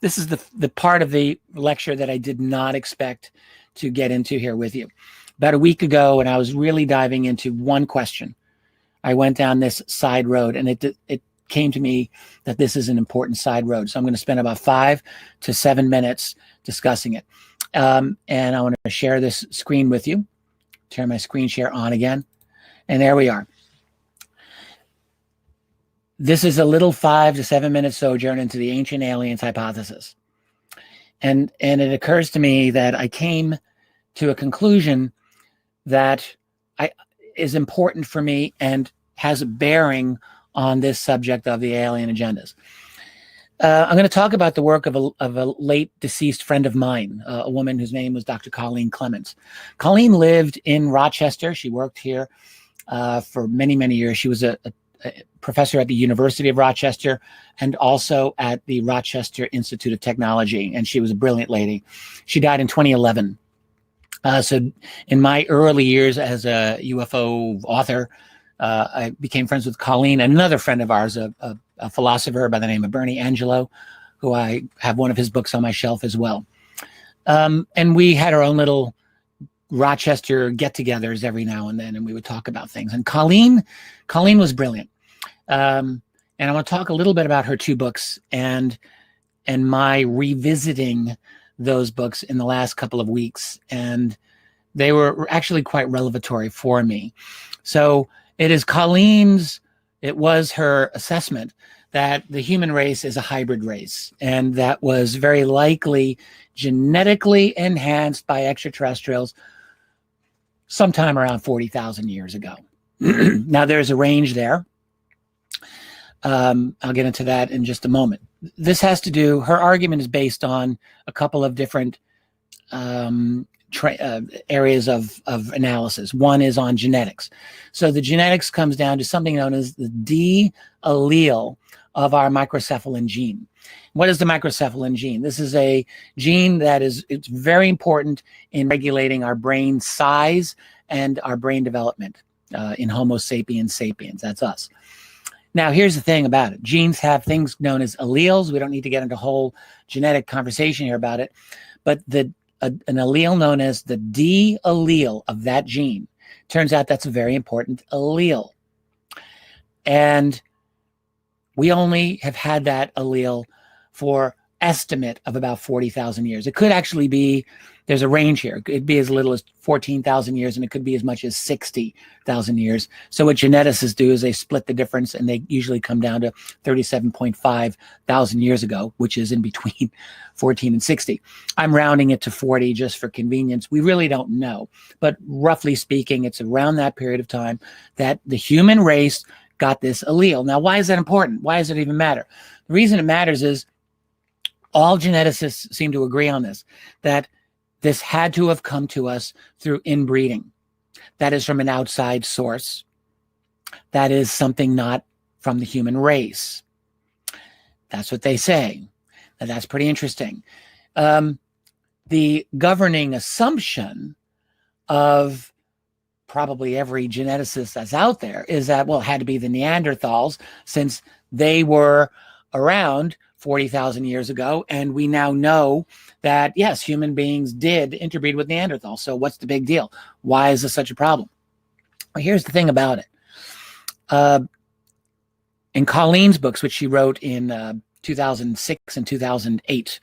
this is the part of the lecture that I did not expect to get into here with you. About a week ago, when I was really diving into one question, I went down this side road, and it came to me that this is an important side road. So I'm going to spend about 5 to 7 minutes discussing it. And I want to share this screen with you. Turn my screen share on again. And there we are. This is a little 5 to 7 minute sojourn into the ancient aliens hypothesis. And it occurs to me that I came to a conclusion that is important for me and has a bearing on this subject of the alien agendas. I'm going to talk about the work of a late deceased friend of mine, a woman whose name was Dr. Colleen Clements. Colleen lived in Rochester. She worked here for many, many years. She was a professor at the University of Rochester and also at the Rochester Institute of Technology, and she was a brilliant lady. She died in 2011. So in my early years as a UFO author, I became friends with Colleen and another friend of ours, a philosopher by the name of Bernie Angelo, who I have one of his books on my shelf as well. And we had our own little Rochester get-togethers every now and then, and we would talk about things. And Colleen was brilliant. And I want to talk a little bit about her 2 books and my revisiting those books in the last couple of weeks. And they were actually quite revelatory for me. So it was her assessment that the human race is a hybrid race, and that was very likely genetically enhanced by extraterrestrials sometime around 40,000 years ago. Now, there's a range there. I'll get into that in just a moment. This has to do, her argument is based on a couple of different areas of analysis. One is on genetics. So the genetics comes down to something known as the D allele of our microcephalin gene. What is the microcephalin gene? This is a gene that it's very important in regulating our brain size and our brain development in Homo sapiens sapiens. That's us. Now, here's the thing about it. Genes have things known as alleles. We don't need to get into a whole genetic conversation here about it. But an allele known as the D allele of that gene, turns out that's a very important allele. And we only have had that allele for estimate of about 40,000 years. It could actually be, there's a range here. It could be as little as 14,000 years, and it could be as much as 60,000 years. So what geneticists do is they split the difference, and they usually come down to 37.5 thousand years ago, which is in between 14 and 60. I'm rounding it to 40 just for convenience. We really don't know. But roughly speaking, it's around that period of time that the human race got this allele. Now, why is that important? Why does it even matter? The reason it matters is all geneticists seem to agree on this, that this had to have come to us through inbreeding. That is from an outside source. That is something not from the human race. That's what they say. Now, that's pretty interesting. The governing assumption of probably every geneticist that's out there is that, well, it had to be the Neanderthals, since they were around 40,000 years ago, and we now know that, yes, human beings did interbreed with Neanderthals. So what's the big deal? Why is this such a problem? Well, here's the thing about it. In Colleen's books, which she wrote in 2006 and 2008,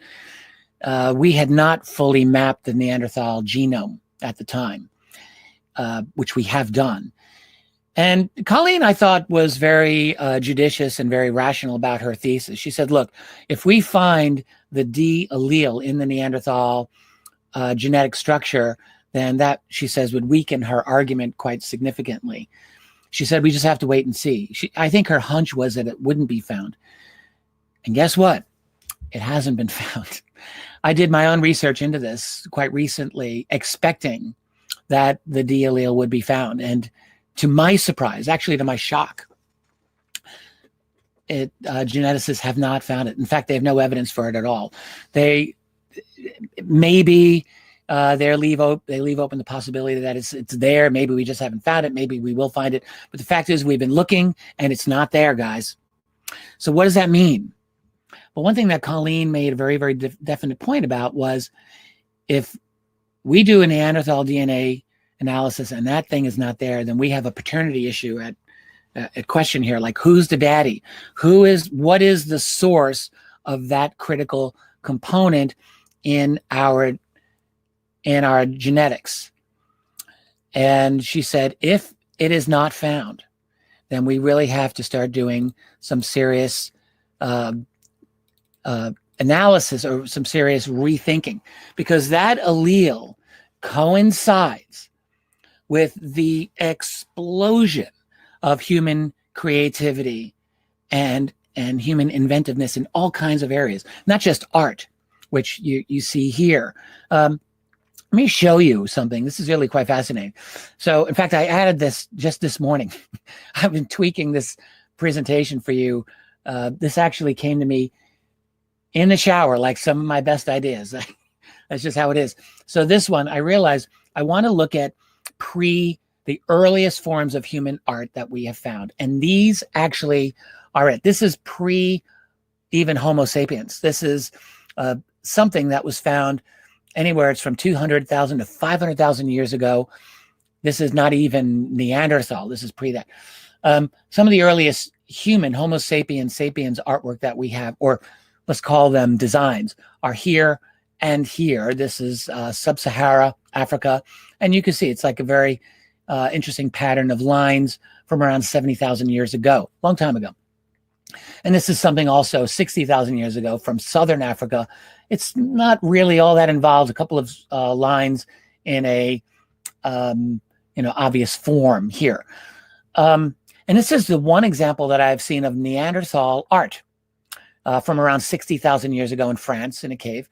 we had not fully mapped the Neanderthal genome at the time, which we have done. And Colleen, I thought, was very judicious and very rational about her thesis. She said, look, if we find the D allele in the Neanderthal genetic structure, then that, she says, would weaken her argument quite significantly. She said, we just have to wait and see. I think her hunch was that it wouldn't be found. And guess what? It hasn't been found. I did my own research into this quite recently, expecting that the D allele would be found. And to my surprise, actually to my shock, geneticists have not found it. In fact, they have no evidence for it at all. They maybe they leave open the possibility that it's there. Maybe we just haven't found it. Maybe we will find it. But the fact is, we've been looking and it's not there, guys. So what does that mean? But one thing that Colleen made a very, very definite point about was, if we do a Neanderthal DNA analysis and that thing is not there, then we have a paternity issue at question here. Like, who's the daddy? What is the source of that critical component in our genetics? And she said, if it is not found, then we really have to start doing some serious analysis or some serious rethinking, because that allele coincides with the explosion of human creativity and human inventiveness in all kinds of areas, not just art, which you see here. Let me show you something. This is really quite fascinating. So, in fact, I added this just this morning. I've been tweaking this presentation for you. This actually came to me in the shower, like some of my best ideas. That's just how it is. So this one, I realized I want to look at the earliest forms of human art that we have found. And these actually are it. This is even Homo sapiens. This is something that was found anywhere. It's from 200,000 to 500,000 years ago. This is not even Neanderthal. This is pre that. Some of the earliest human Homo sapiens artwork that we have, or let's call them designs, are here and here. This is sub-Sahara Africa. And you can see it's like a very interesting pattern of lines from around 70,000 years ago, long time ago. And this is something also 60,000 years ago from Southern Africa. It's not really all that involved. A couple of lines in a obvious form here. And this is the one example that I've seen of Neanderthal art from around 60,000 years ago in France in a cave.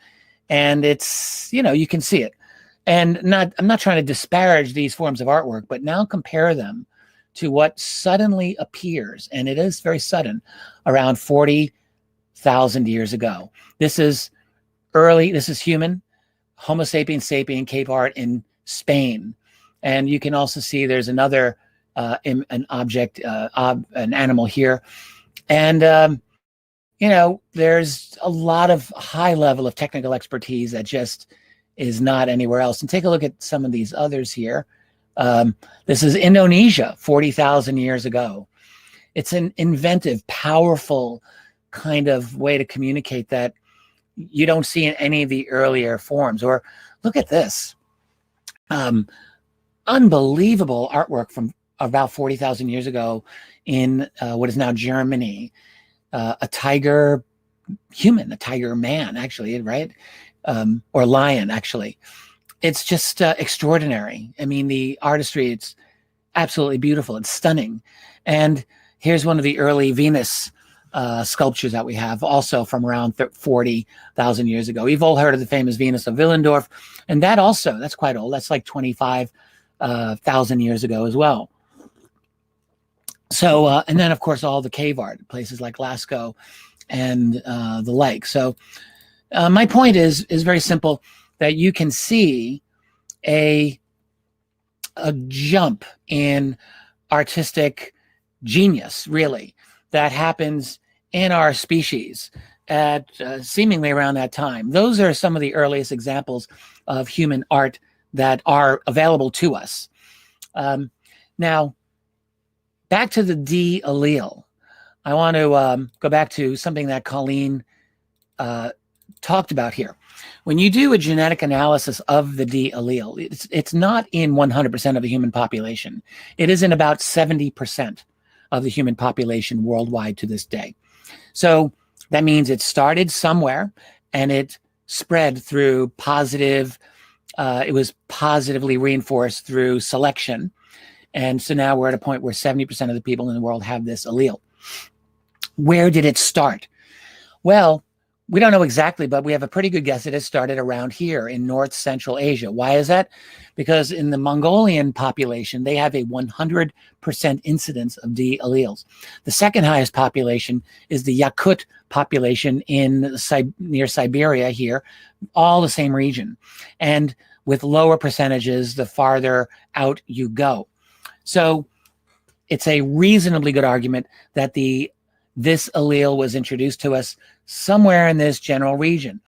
And it's, you can see it. And I'm not trying to disparage these forms of artwork, but now compare them to what suddenly appears, and it is very sudden, around 40,000 years ago. This is human, Homo sapiens sapien cave art in Spain. And you can also see there's another, an object, an animal here. And, there's a lot of high level of technical expertise that just is not anywhere else. And take a look at some of these others here. This is Indonesia, 40,000 years ago. It's an inventive, powerful kind of way to communicate that you don't see in any of the earlier forms. Or look at this. Unbelievable artwork from about 40,000 years ago in what is now Germany. A tiger human, a tiger man, actually, right? Or lion, actually. It's just extraordinary. I mean, the artistry, it's absolutely beautiful. It's stunning. And here's one of the early Venus sculptures that we have, also from around 40,000 years ago. We've all heard of the famous Venus of Willendorf. And that's quite old. That's like 25,000 years ago as well. So, and then, of course, all the cave art, places like Lascaux and the like. So my point is very simple, that you can see a jump in artistic genius, really, that happens in our species at seemingly around that time. Those are some of the earliest examples of human art that are available to us. Now, back to the D allele. I want to go back to something that Colleen talked about here. When you do a genetic analysis of the D allele, it's not in 100% of the human population. It is in about 70% of the human population worldwide to this day. So that means it started somewhere and it spread through it was positively reinforced through selection. And so now we're at a point where 70% of the people in the world have this allele. Where did it start? Well, we don't know exactly, but we have a pretty good guess that it started around here in North Central Asia. Why is that? Because in the Mongolian population, they have a 100% incidence of D alleles. The second highest population is the Yakut population near Siberia here, all the same region. And with lower percentages, the farther out you go. So it's a reasonably good argument that this allele was introduced to us somewhere in this general region.